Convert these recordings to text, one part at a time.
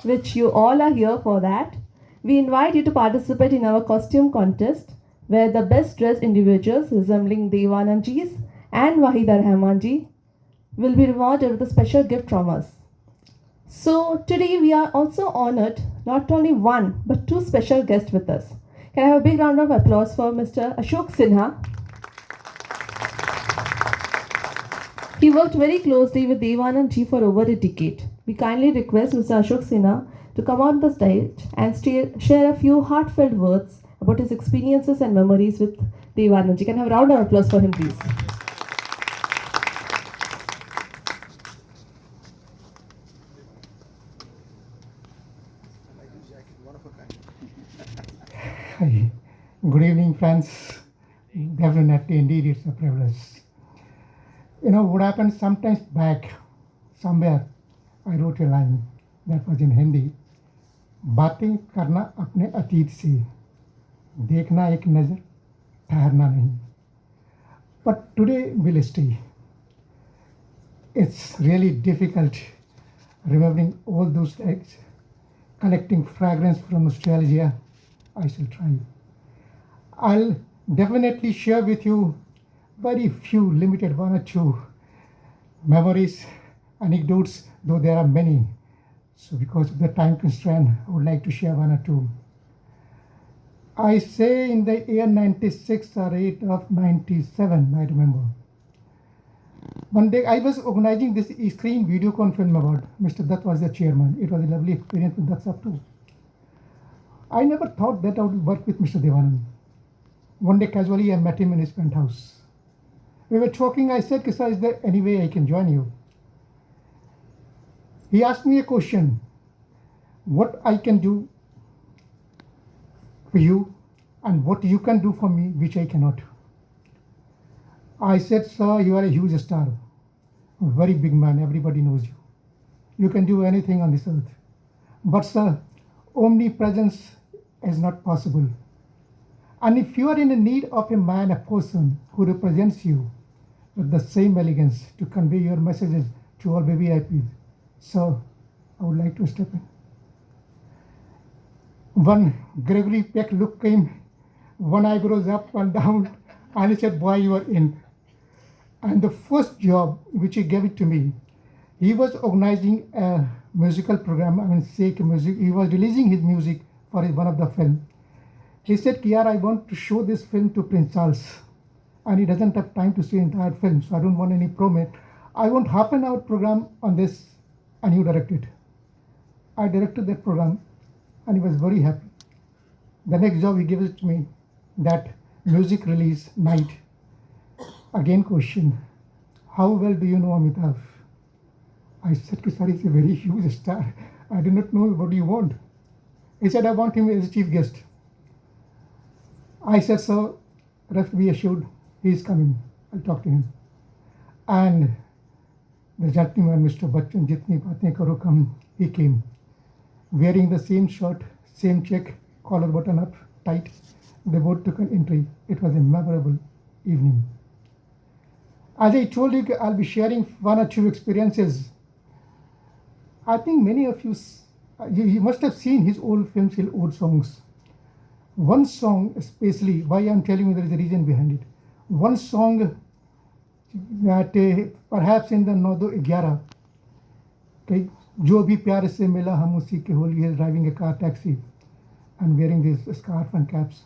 which you all are here for that, we invite you to participate in our costume contest, where the best dressed individuals resembling Devanandji's and Wahida Rahmanji will be rewarded with a special gift from us. So today we are also honored not only one but two special guests with us. Can I have a big round of applause for Mr. Ashok Sinha? He worked very closely with Devanand Ji for over a decade. We kindly request Mr. Ashok Sinha to come on the stage and share a few heartfelt words about his experiences and memories with Devanand Ji. Can I have a round of applause for him, please? Hi. Good evening, friends. Definitely, indeed, it's a privilege. You know what happened sometimes back, somewhere, I wrote a line that was in Hindi. बातें करना अपने अतीत से, देखना एक नज़र, ठहरना नहीं. But today will stay. It's really difficult remembering all those days, collecting fragrance from nostalgia. I shall try. I'll definitely share with you very few limited one or two memories, anecdotes, though there are many. So because of the time constraint, I would like to share one or two. I say in the year 96 or 8 of 97, I remember. One day I was organizing this screen videocon film award. Mr. Dutt was the chairman. It was a lovely experience with Dutt sir too. I never thought that I would work with Mr. Devanand. One day casually I met him in his penthouse. We were talking. I said, Kisa, is there any way I can join you? He asked me a question, what I can do for you and what you can do for me, which I cannot. I said, sir, you are a huge star, a very big man, everybody knows you. You can do anything on this earth. But sir, omnipresence is not possible. And if you are in need of a man, a person who represents you with the same elegance to convey your messages to all VVIPs, so I would like to step in. One Gregory Peck look came, one eyebrows up, one down, and he said, boy, you are in. And the first job which he gave it to me, he was organizing a musical program, Seek Music. He was releasing his music for one of the film. He said, Kiara, I want to show this film to Prince Charles. And he doesn't have time to see the entire film, so I don't want any promo. I want half an hour program on this, and you direct it. I directed that program, and he was very happy. The next job he gave it to me, that music release night. Again question, how well do you know Amitabh? I said, sir, he's a very huge star. I do not know what you want. He said, I want him as a chief guest. I said, sir, rest be assured, he is coming. I'll talk to him. And the gentleman, Mr. Bachchan, jitni baatein karo kam, he came. Wearing the same shirt, same check, collar button up, tight. They both took an entry. It was a memorable evening. As I told you, I'll be sharing one or two experiences. I think many of you must have seen his old films, his old songs. One song especially, why I'm telling you there is a reason behind it. One song that perhaps in the 9-11, okay, जो भी प्यार से मिला हम उसी के Holi, he is driving a car taxi and wearing this scarf and caps.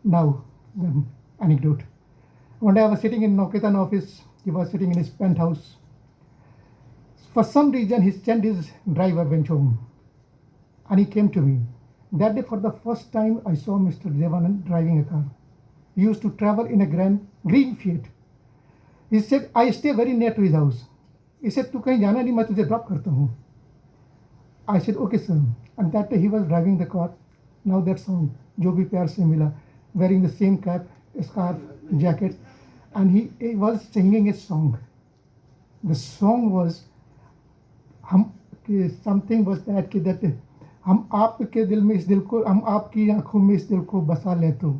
Now, the anecdote. One day I was sitting in Nauketan office, he was sitting in his penthouse. For some reason, his driver went home and he came to me. That day, for the first time, I saw Mr. Devanand driving a car. He used to travel in a green Fiat. He said, I stay very near to his house. He said, तू कहीं जाना नहीं, मैं तुझे drop करता हूँ. I said, okay, sir. And that day he was driving the car. Now that song, जो भी प्यार से मिला, wearing the same cap, scarf, jacket, and he was singing a song. The song was, something was that हम आपके दिल में इस दिल को, हम आपकी आंखों में इस दिल को बसा ले तो.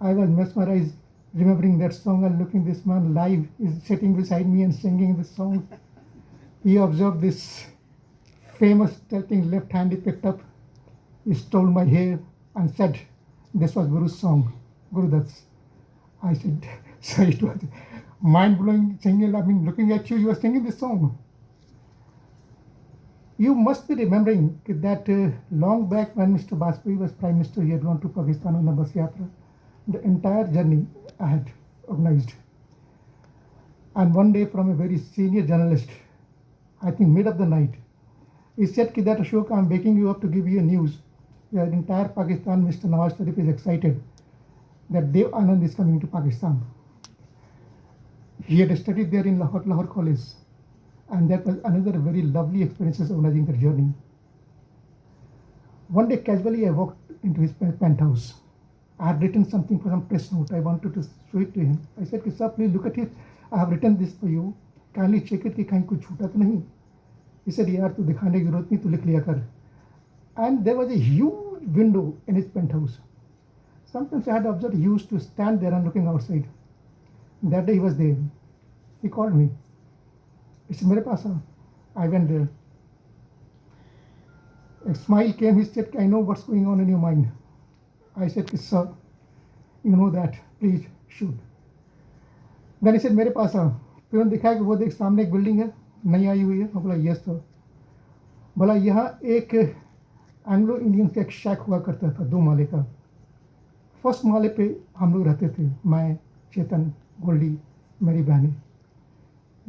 I was mesmerized remembering that song and looking this man live is sitting beside me and singing this song. He observed this famous tilting left hand he picked up. He stole my hair and said, this was Guru's song, Guru Dutt's. I said, sir, it was mind-blowing singing. I mean, looking at you, you were singing this song. You must be remembering that long back when Mr. Bajpayee was Prime Minister, he had gone to Pakistan on a bus yatra. The entire journey I had organized. And one day from a very senior journalist, I think mid of the night, he said that Ashok, I'm waking you up to give you a news. The entire Pakistan, Mr. Nawaz Sharif is excited that Dev Anand is coming to Pakistan. He had studied there in Lahore College. And that was another very lovely experience organizing the journey. One day casually I walked into his penthouse. I had written something for some press note. I wanted to show it to him. I said, sir, please look at it. I have written this for you. Kindly check it कि कहीं कुछ छूटा तो नहीं. He said, यार तू दिखाने की जरूरत नहीं, तू लिख लिया कर. And there was a huge window in his penthouse. Sometimes I had observed he used to stand there and looking outside. That day he was there. He called me. He said, मेरे पास आ. I went there. A smile came. He said, I know what's going on in your mind. I said, sir, you know that. Please shoot. Then he said, मेरे पास आ. फिर उन्होंने दिखाया कि वो देख सामने एक बिल्डिंग है, नई आई हुई है. मैं बोला यस सर. बोला यहाँ एक एंग्लो इंडियन का एक शैक हुआ करता था 2 माले का. फर्स्ट माले पे हम लोग रहते थे, मैं, चेतन, गोल्डी, मेरी बहनें.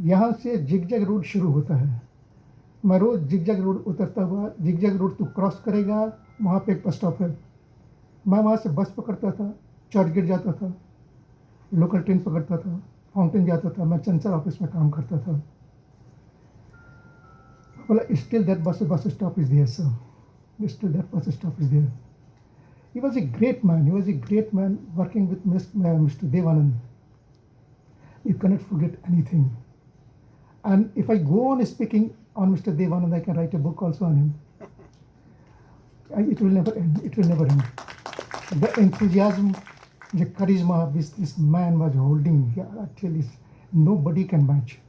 यहाँ से जिगजैग रोड शुरू होता है. मैं रोज़ जिगजैग रोड उतरता हुआ, जिगजैग रोड तू क्रॉस करेगा, वहाँ पे एक बस स्टॉप है. मैं वहाँ से बस पकड़ता था, चर्च गेट जाता था, लोकल ट्रेन पकड़ता था, फाउंटेन जाता था. मैं चंचल ऑफिस में काम करता था. बोला still that bus stop is there sir. Still that bus stop is there. He was a great man. He was a great man working with Mr. Dev Anand. You cannot forget anything. And if I go on speaking on Mr. Dev Anand, I can write a book also on him. It will never end. It will never end. The enthusiasm, the charisma this man was holding, actually nobody can match.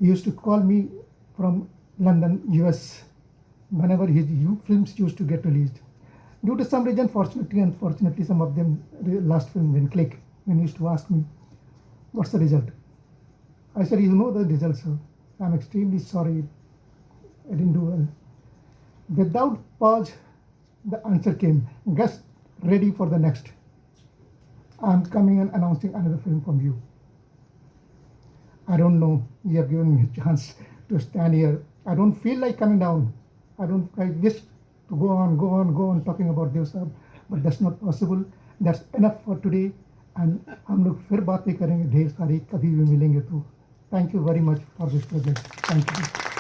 He used to call me from London, US, whenever his films used to get released. Due to some reason, fortunately, unfortunately, some of them, last film didn't click. When he used to ask me, what's the result? I said, you know the result, sir. I'm extremely sorry. I didn't do well. Without pause, the answer came. Just ready for the next. I'm coming and announcing another film from you. I don't know. You have given me a chance to stand here. I don't feel like coming down. I wish to go on talking about Dev Sahab, but that's not possible. That's enough for today. And हम लोग फिर बातें करेंगे ढेर सारी, कभी भी मिलेंगे तो. Thank you very much for this project. Thank you.